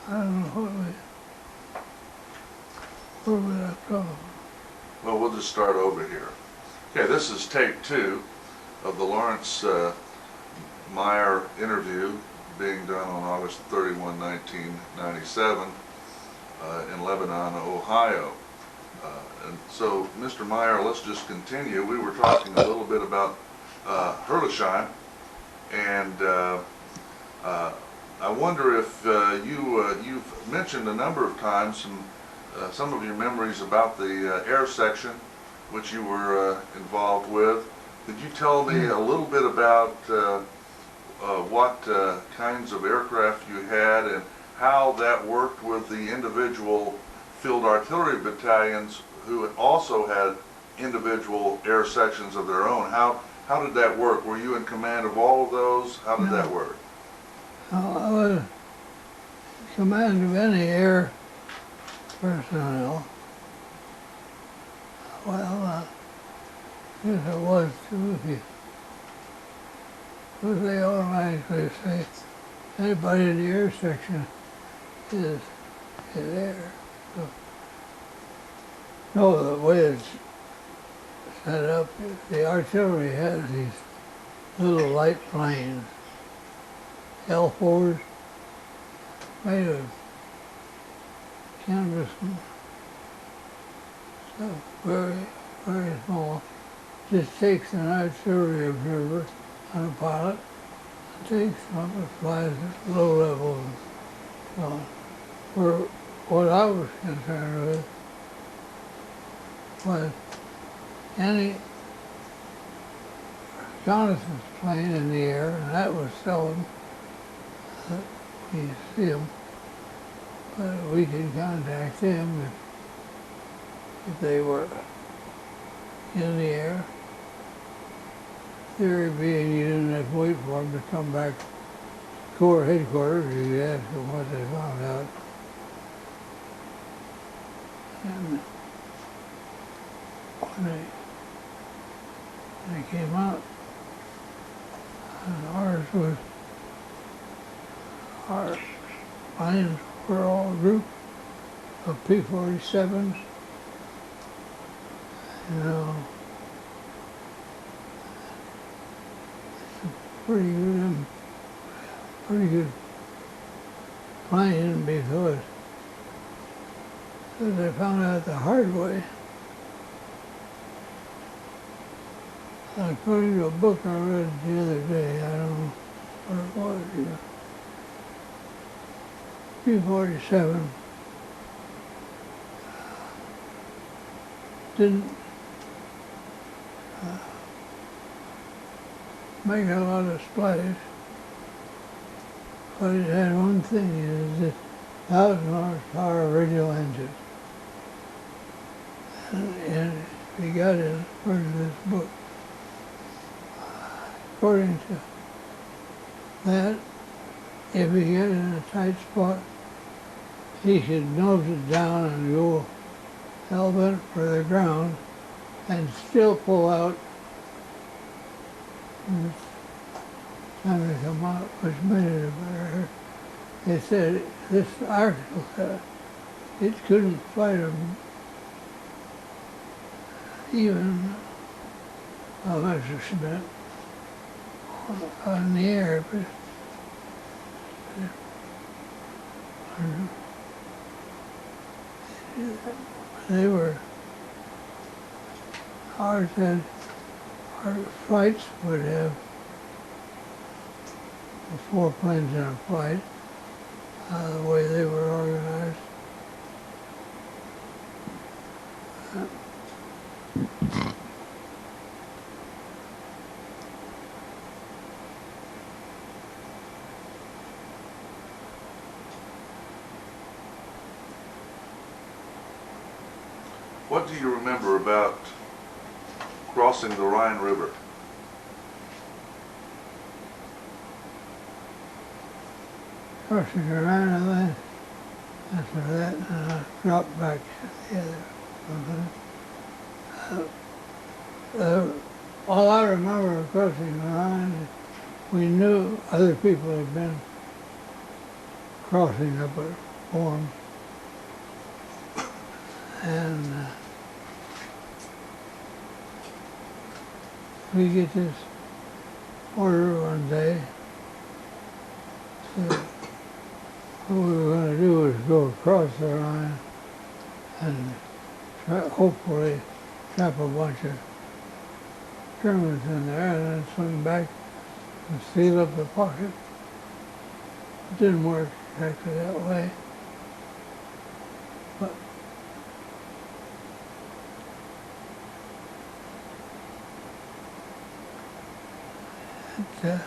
I don't know where we left off. Well, we'll just start over here. Okay, this is tape 2 of the Lawrence Meyer interview being done on August 31, 1997 in Lebanon, Ohio. And so, Mr. Meyer, let's just continue. We were talking a little bit about Herlisheim, and I wonder if you've mentioned a number of times some of your memories about the air section, which you were involved with. Could you tell me a little bit about what kinds of aircraft you had and how that worked with the individual field artillery battalions who also had individual air sections of their own? How did that work? Were you in command of all of those? How did that work? I was in command of any air personnel. Well, yes, it was too. Because they automatically say anybody in the air section is air. So, no, the way it's set up, the artillery has these little light planes, L4s, made of canvas and stuff, very, very small. Just takes an artillery observer and a pilot, and takes them up and flies at low levels and so on. For what I was concerned with was any reconnaissance plane in the air, and that was seldom that we see them, but we could contact them if they were in the air. Theory being you didn't have to wait for them to come back to Corps headquarters, you could ask them what they found out. And when they came out, and our planes were all a group of P-47s, you know. Pretty good plane because they found out the hard way. According to a book I read the other day, I don't know what it was, P-47 didn't make a lot of splash, but it had one thing, is this 1,000 horsepower radial engine. And if you got it according to this book, according to that, if you get in a tight spot, he should nose it down and go hell-bent for the ground and still pull out when it's time to come out, which made it a better. They said, this article said, it couldn't fight them even a Messerschmitt on the air, but they were, ours had, our flights would have 4 planes in a flight, the way they were organized. What do you remember about crossing the Rhine River? Crossing the Rhine, and then after that, I dropped back to the other. All I remember of crossing the Rhine is we knew other people had been crossing up uniform. And we get this order one day. So what we were going to do is go across the line and hopefully trap a bunch of Germans in there and then swing back and seal up the pocket. It didn't work exactly that way. But I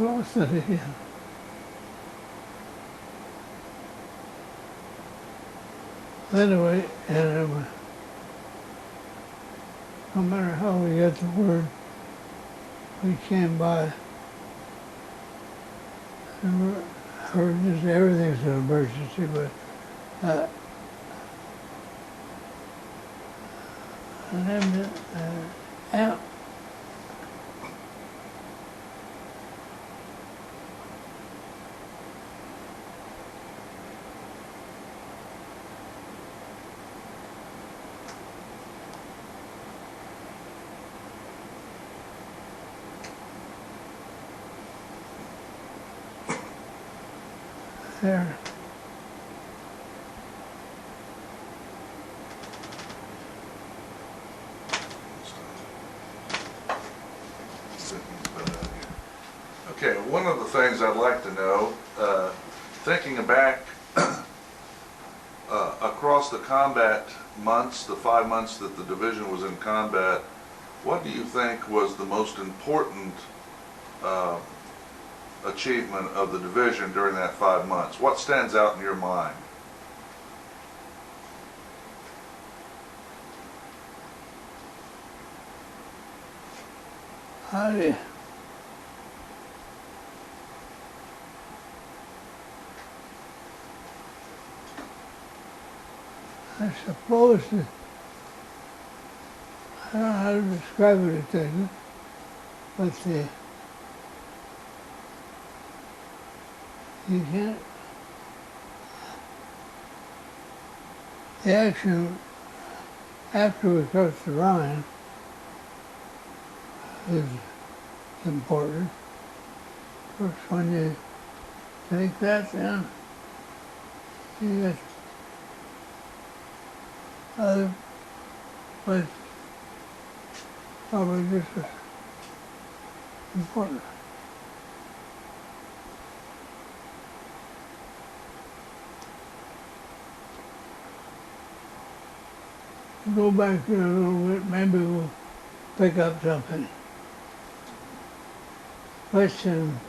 lost it again. Anyway, and no matter how we get the word, we came by and heard just everything's an emergency, but and then out. There. Okay, one of the things I'd like to know, thinking back across the combat months, the 5 months that the division was in combat, what do you think was the most important achievement of the division during that 5 months? What stands out in your mind? I suppose that, I don't know how to describe it exactly, but you can't, the action after we crossed the Rhine is important. Of course, when you take that, then you get other places probably just as important. Go back here a little bit, maybe we'll pick up something. Question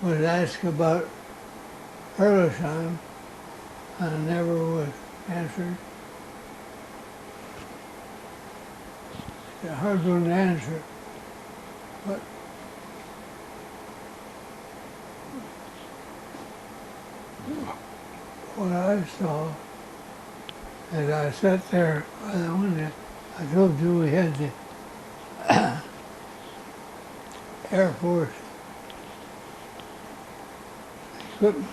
was asked about Earlshime and never was answered. It's a hard one to answer, but what I saw as I sat there by the window, I told you we had the Air Force equipment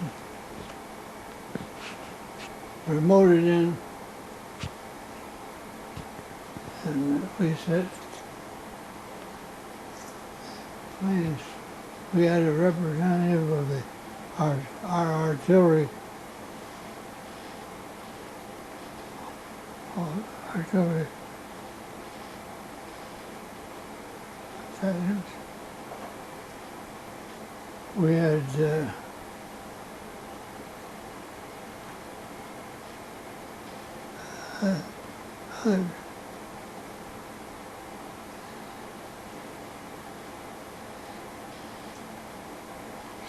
remoted in, and we said, planes, we had a representative of our artillery intelligence. We had other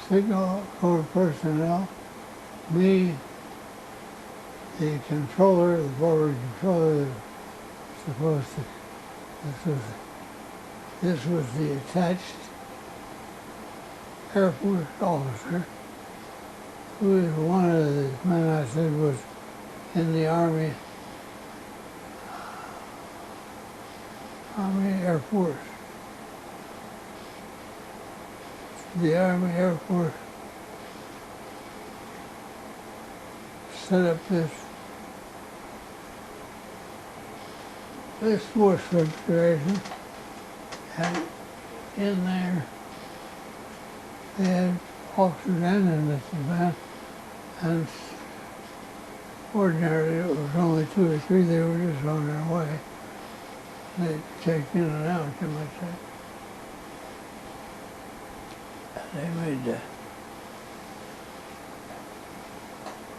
signal corps personnel, me, the controller, the forward controller, supposed to, this was the attached Air Force officer, who was one of the men I said was in the Army Air Force. the Army Air Force set up this force refrigeration, and in there they had officers and enlisted men, and ordinarily it was only 2 or 3, they were just on their way. They checked in and out, you might say. They made that.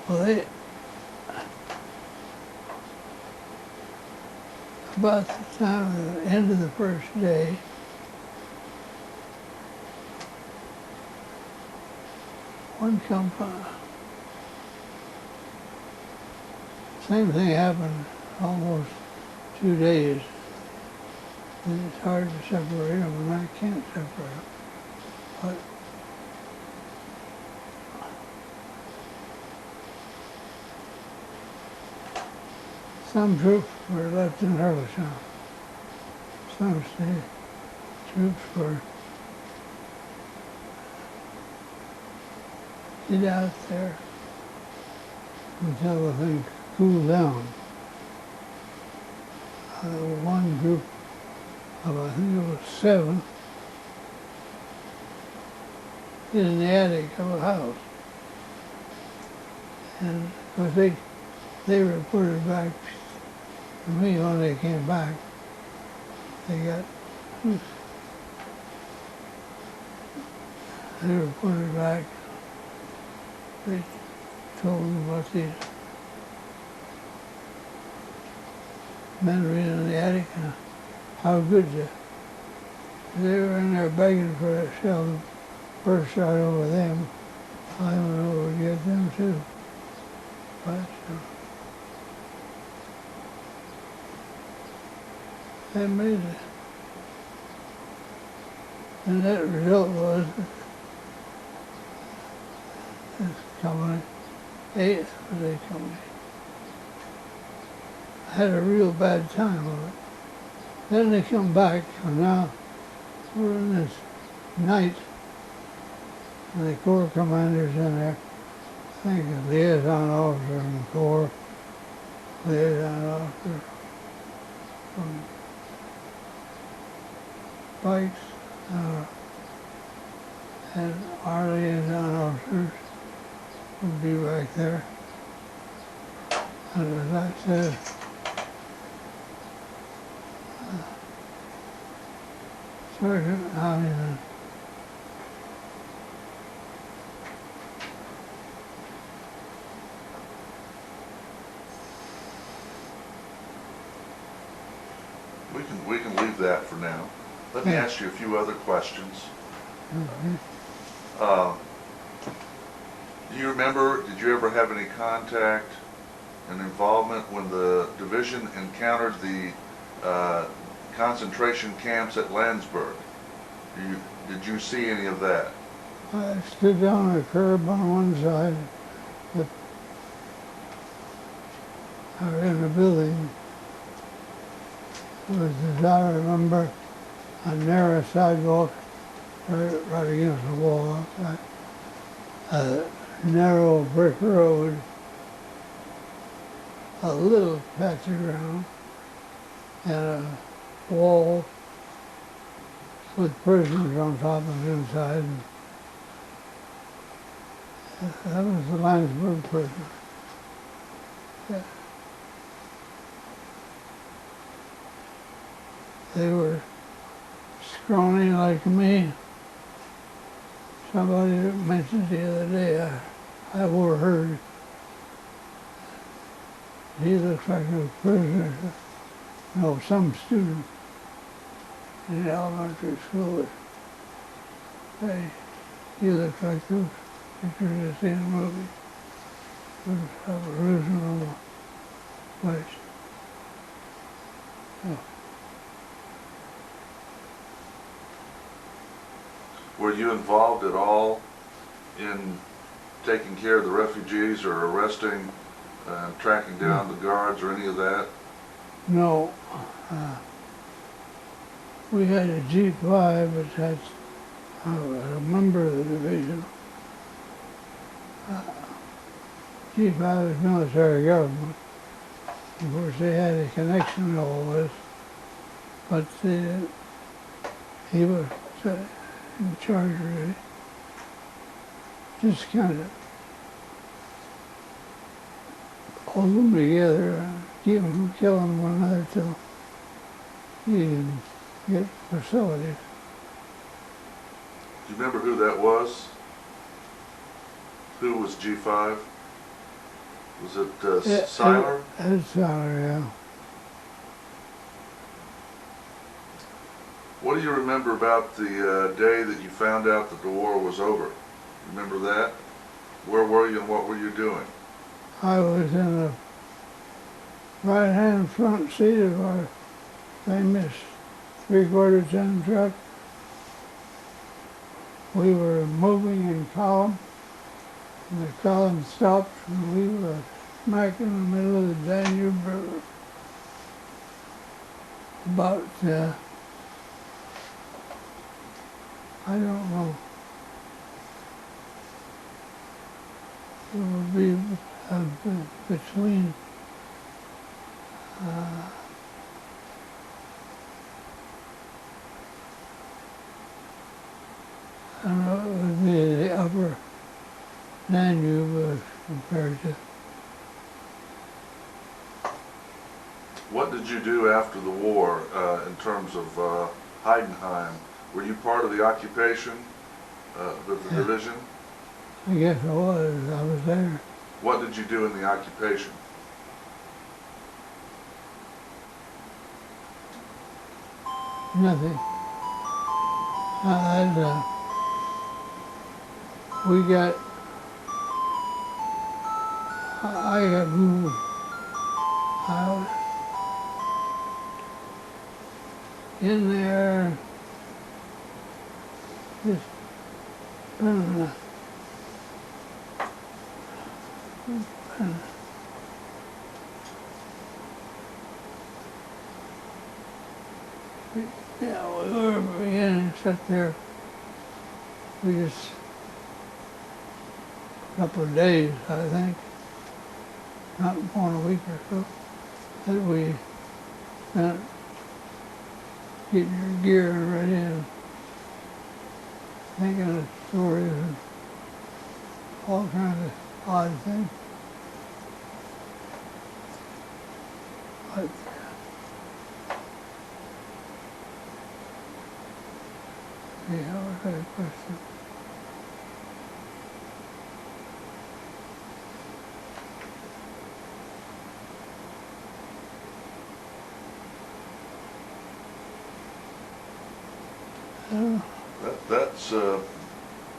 Well, about the time of the end of the first day, one come by. Same thing happened almost 2 days. And it's hard to separate them, and I can't separate them. But some troops were left in Harlesham. Some state troops were hid out there until the thing cooled down. One group of, I think it was 7, in the attic of a house. And of course they reported back to me when they came back. They reported back. They told them what these men were in the attic and how good they were in there begging for that shell to burst right over them. I don't know what would get them too. But they made it. And that result was this company, 8th was a company, had a real bad time of it. Then they come back, and now we're in this night, and the Corps commander's in there. I think the liaison officer in the Corps, liaison officer from Pikes, and our liaison officers would be back there. And as I said, Sergeant Hamilton We can leave that for now. Let me ask you a few other questions. Do you remember, did you ever have any contact and involvement when the division encountered the concentration camps at Landsberg? Did you see any of that? I stood down a curb on one side, but I was in the building. It was, as I remember, a narrow sidewalk right against the wall outside. A narrow brick road, a little patch of ground, and a wall with prisoners on top of the inside. That was the Landsberg prison. Yeah. They were scrawny like me. Somebody mentioned the other day, I overheard, he looks like a prisoner, no, some student in elementary school. He looks like those pictures you see in the movie. Would have a reasonable place. Oh. Were you involved at all in taking care of the refugees or arresting, tracking down the guards or any of that? No. We had a G5, which had I was a member of the division. Chief, I was military government. Of course, they had a connection to all this, but he was in charge really. Just kind of hold them together and keep them from killing one another till you can get facilities. Do you remember who that was? Who was G5? Was it Seiler? It's Seiler, yeah. What do you remember about the day that you found out that the war was over? Remember that? Where were you and what were you doing? I was in the right-hand front seat of our famous three-quarter-ton truck. We were moving in column, and the column stopped, and we were smack in the middle of the Danube River. About, I don't know, it would be between I don't know, it would be the upper Danube compared to. What did you do after the war in terms of Heidenheim? Were you part of the occupation of the division? I guess I was there. What did you do in the occupation? Nothing. I got moved. I was in there, just been yeah, we were beginning to sit there. We just, a couple of days, I think, not more than a week or so, that we spent getting your gear ready and thinking of stories and all kinds of odd things. But yeah, what was that question?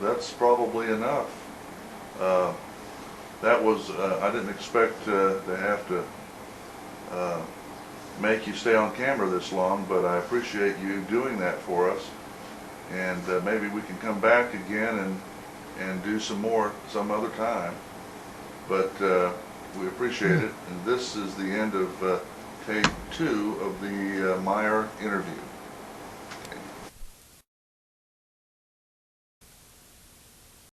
That's probably enough. That was I didn't expect to have to make you stay on camera this long, but I appreciate you doing that for us. And maybe we can come back again and do some more some other time. But we appreciate it. And this is the end of take 2 of the Meyer interview.